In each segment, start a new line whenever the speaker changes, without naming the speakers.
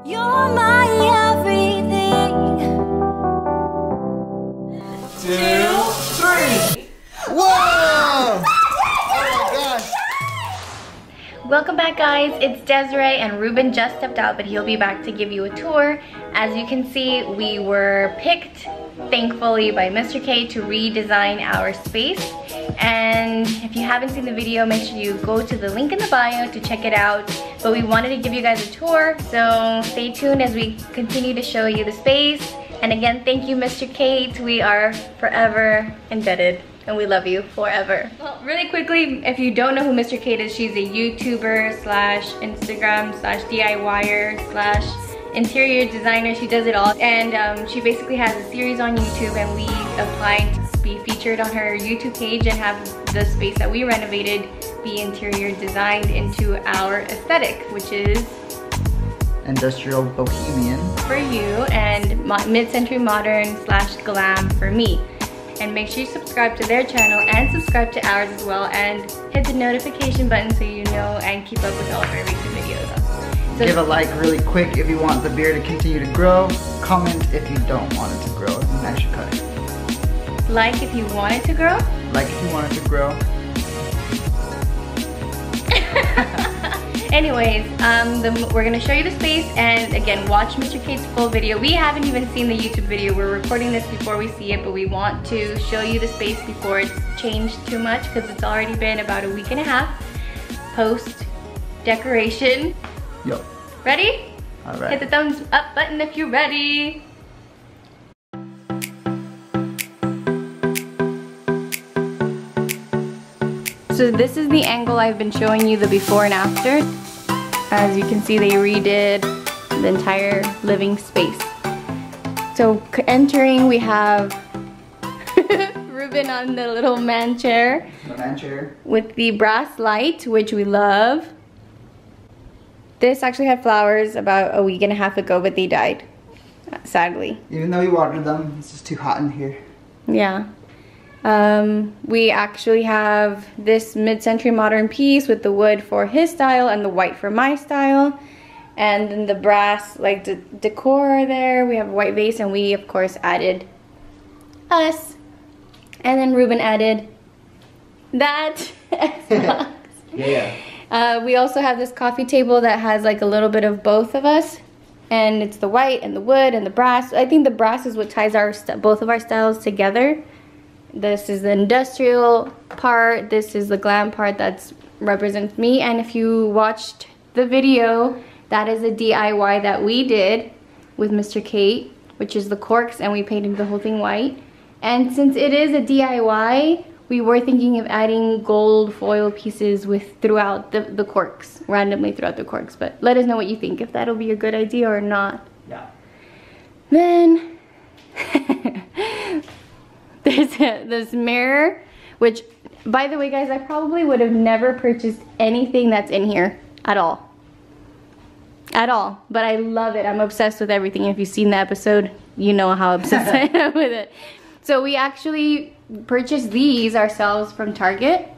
You're my everything.
2, 3. Whoa! Oh my gosh.
Welcome back, guys. It's Desiree, and Ruben just stepped out, but he'll be back to give you a tour. As you can see, we were picked, thankfully, by MR.KATE to redesign our space. And if you haven't seen the video, make sure you go to the link in the bio to check it out. But we wanted to give you guys a tour, so stay tuned as we continue to show you the space. And again, thank you, MR.KATE. We are forever indebted, and we love you forever. Well, really quickly, if you don't know who MR.KATE is, she's a YouTuber slash Instagram slash DIYer slash interior designer. She does it all, and she basically has a series on YouTube, and we applied to be featured on her YouTube page and have the space that we renovated be interior designed into our aesthetic, which is
Industrial bohemian
for you and mid-century modern slash glam for me. And make sure you subscribe to their channel and subscribe to ours as well, and hit the notification button so you know and keep up with all of our recent videos. So
give a like really quick if you want the beard to continue to grow. Comment if you don't want it to grow and I should cut it.
like if you want it to grow.
Like if you want it to grow.
Anyways, we're gonna show you the space, and again, watch MR.KATE's full video. We haven't even seen the YouTube video. We're recording this before we see it, but we want to show you the space before it's changed too much, because it's already been about a week and a half post decoration.
Yo.
Ready?
All right.
Hit the thumbs up button if you're ready. So this is the angle I've been showing you, the before and after. As you can see, they redid the entire living space. So entering, we have Ruben on the little man chair.
The man chair.
With the brass light, which we love. This actually had flowers about a week and a half ago, but they died, sadly.
Even though we watered them, it's just too hot in here.
Yeah. We actually have this mid-century modern piece with the wood for his style and the white for my style. And then the brass, like the decor there, we have a white vase, and we of course added us. And then Ruben added that Xbox.
Yeah.
We also have this coffee table that has like a little bit of both of us. And it's the white and the wood and the brass. I think the brass is what ties our both of our styles together. This is the industrial part, this is the glam part that represents me, and if you watched the video, that is a DIY that we did with MR.KATE, which is the corks, and we painted the whole thing white. And since it is a DIY, we were thinking of adding gold foil pieces throughout the corks, randomly throughout the corks, but let us know what you think, if that'll be a good idea or not.
Yeah.
Then there's this mirror, which, by the way, guys, I probably would have never purchased anything that's in here at all. At all. But I love it. I'm obsessed with everything. If you've seen the episode, you know how obsessed I am with it. So we actually purchased these ourselves from Target.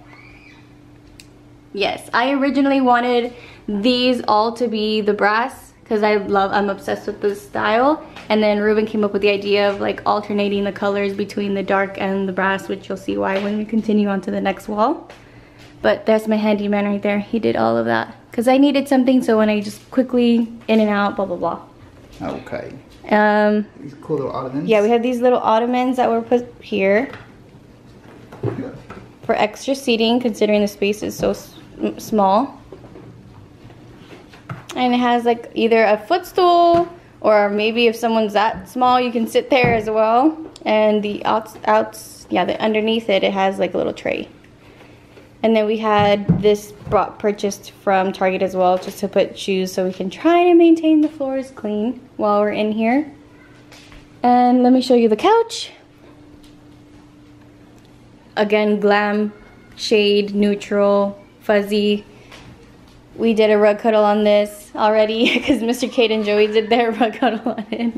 Yes, I originally wanted these all to be the brass, because I'm obsessed with this style. And then Ruben came up with the idea of like alternating the colors between the dark and the brass, which you'll see why when we continue on to the next wall. But that's my handyman right there. He did all of that because I needed something, so when I just quickly in and out, blah blah blah.
Okay. These cool little ottomans.
Yeah, we have these little ottomans that were put here for extra seating, considering the space is so small. And it has like either a footstool, or maybe if someone's that small, you can sit there as well. And the underneath it has like a little tray. And then we had this purchased from Target as well, just to put shoes so we can try to maintain the floors clean while we're in here. And let me show you the couch. Again, glam, shade, neutral, fuzzy. We did a rug cuddle on this already because MR.KATE and Joey did their rug cuddle on it.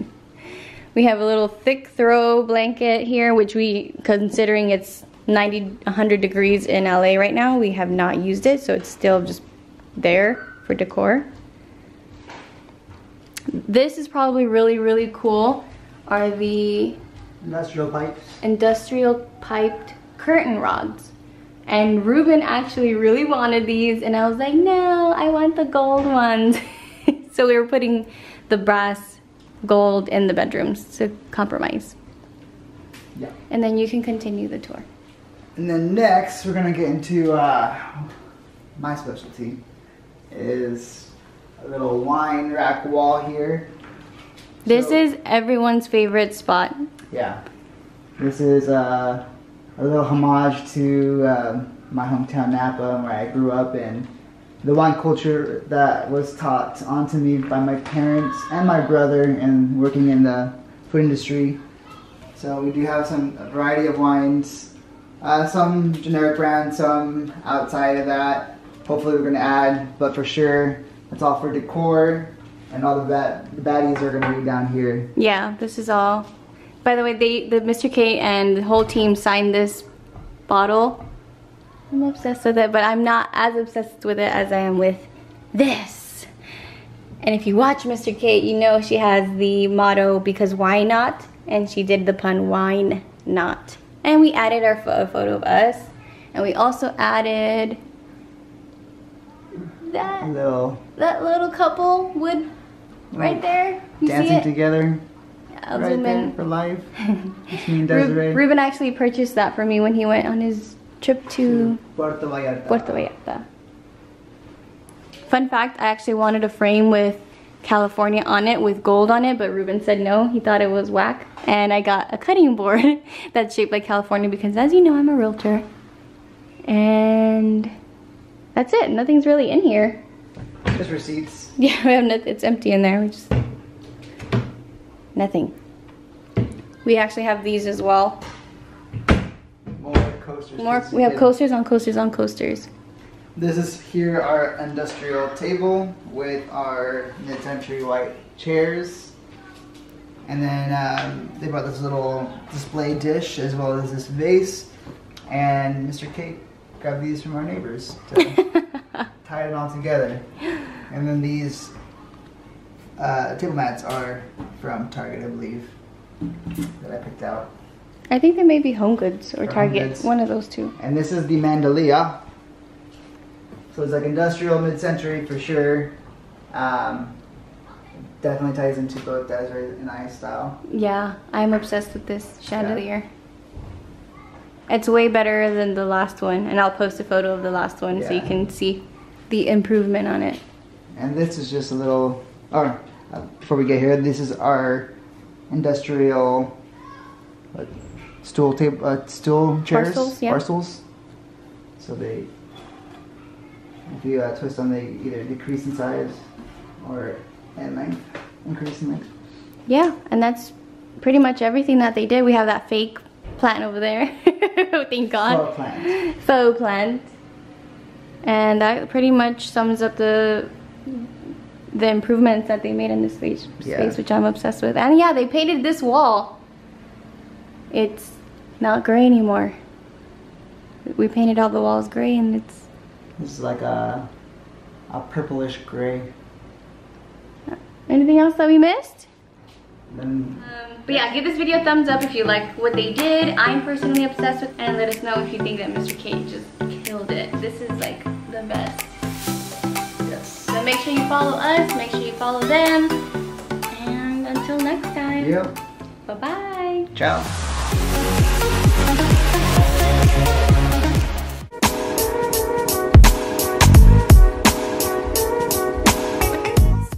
We have a little thick throw blanket here, which considering it's 100 degrees in LA right now, we have not used it, so it's still just there for decor. This is probably really cool, are the industrial piped curtain rods. And Ruben actually really wanted these, and I was like, no, I want the gold ones. So we were putting the brass gold in the bedrooms to compromise.
Yeah.
And then you can continue the tour.
And then next, we're gonna get into my specialty. Is a little wine rack wall here.
This is everyone's favorite spot.
Yeah. This is a little homage to my hometown Napa, where I grew up, and the wine culture that was taught onto me by my parents and my brother, and working in the food industry. So we do have a variety of wines, some generic brands, some outside of that. Hopefully we're gonna add, but for sure it's all for decor, and all the baddies are gonna be down here.
Yeah, this is all. By the way, the Mr.KATE and the whole team signed this bottle. I'm obsessed with it, but I'm not as obsessed with it as I am with this. And if you watch Mr.KATE, you know she has the motto, because why not? And she did the pun, wine not. And we added our photo of us, and we also added that little couple wood right there. You
dancing together.
I'll
right
zoom
there
in.
for life. It's me and Desiree.
Ruben actually purchased that for me when he went on his trip to
Puerto Vallarta.
Fun fact, I actually wanted a frame with California on it, with gold on it, but Ruben said no, he thought it was whack. And I got a cutting board that's shaped like California, because as you know, I'm a realtor. And that's it, nothing's really in here.
Just receipts.
Yeah, we have it's empty in there. We just nothing. We actually have these as well.
More coasters.
We have coasters on coasters on coasters.
This is here our industrial table with our mid-century white chairs. And then they brought this little display dish as well as this vase. And Mr.KATE grabbed these from our neighbors to tie it all together. And then these table mats are from Target, I believe, that I picked out.
I think they may be Home Goods or Target,
Goods.
one of those two.
And this is the Mandalia. So it's like industrial mid-century for sure. Definitely ties into both Desiree and I's style.
Yeah, I'm obsessed with this chandelier. Yeah. It's way better than the last one, and I'll post a photo of the last one so you can see the improvement on it.
And this is just a little, before we get here, this is our industrial stool chairs, parcels. So they, if you twist them, they either decrease in size or in length, increase in length. Yeah,
and that's pretty much everything that they did. We have that fake plant over there. Thank God.
Faux plant.
Faux plant. And that pretty much sums up the improvements that they made in this space, which I'm obsessed with. And yeah, they painted this wall. It's not gray anymore. We painted all the walls gray, and it's...
This is like a purplish gray.
Anything else that we missed?
But
yeah, give this video a thumbs up if you like what they did. I'm personally obsessed with, and let us know if you think that Mr.KATE just killed it. This is like the best.
Yes.
So make sure you follow us, make sure you follow them, and until next time.
Yep.
Bye-bye.
Ciao.